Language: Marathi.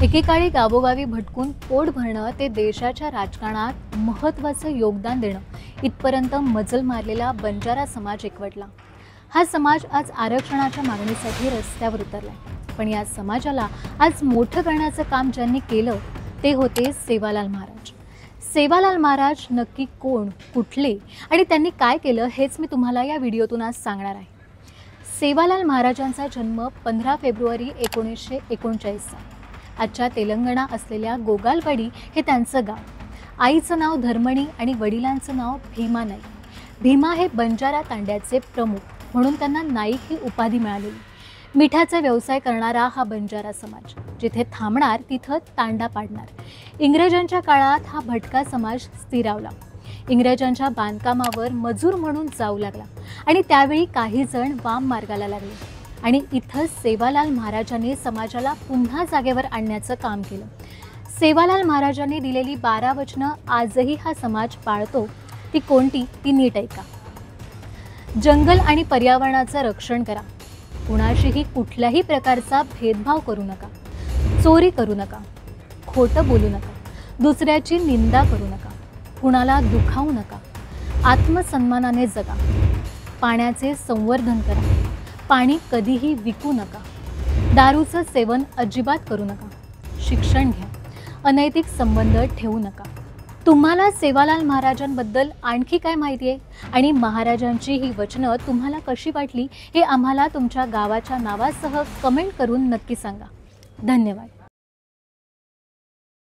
एकेकाळी गावोगावी भटकून पोट भरणं ते देशाच्या राजकारणात महत्त्वाचं योगदान देणं इथपर्यंत मजल मारलेला बंजारा समाज एकवटला। हा समाज आज आरक्षणाच्या मागणीसाठी रस्त्यावर उतरलाय। पण या समाजाला आज मोठं करण्याचं काम ज्यांनी केलं ते होते सेवालाल महाराज। सेवालाल महाराज नक्की कोण, कुठले आणि त्यांनी काय केलं हेच मी तुम्हाला या व्हिडिओतून आज सांगणार आहे। सेवालाल महाराजांचा जन्म 15 फेब्रुवारी 1939 आजच्या तेलंगणा असलेल्या गोगालवाडी हे त्यांचं गाव। आईचं नाव धर्मणी आणि वडिलांचं नाव भीमा नाईक। भीमा हे बंजारा तांड्याचे प्रमुख म्हणून त्यांना नाईक ही उपाधी मिळालेली। मिठाचा व्यवसाय करणारा हा बंजारा समाज जिथे थांबणार तिथं तांडा पाडणार। इंग्रजांच्या काळात हा भटका समाज स्थिरावला। इंग्रजांच्या बांधकामावर मजूर म्हणून जाऊ लागला आणि त्यावेळी काही जण वाम मार्गाला लागले आणि इथंच सेवालाल महाराजांनी समाजाला पुन्हा जागेवर आणण्याचं काम केलं। सेवालाल महाराजांनी दिलेली 12 वचनं आजही हा समाज पाळतो। ती कोणती ती नीट ऐका। जंगल आणि पर्यावरणाचं रक्षण करा। कुणाशीही कुठल्याही प्रकारचा भेदभाव करू नका। चोरी करू नका। खोटं बोलू नका। दुसऱ्याची निंदा करू नका। कुणाला दुखावू नका। आत्मसन्मानाने जगा। पाण्याचे संवर्धन करा। पाणी कधीही विकू नका। दारूचं सेवन अजिबात करू नका। शिक्षण घ्या। अनैतिक संबंध ठेवू नका। तुम्हाला सेवालाल महाराजांबद्दल आणखी काय माहिती आहे आणि महाराजांची ही वचनं तुम्हाला कशी वाटली हे आम्हाला तुमच्या गावाच्या नावासह कमेंट करून नक्की सांगा। धन्यवाद।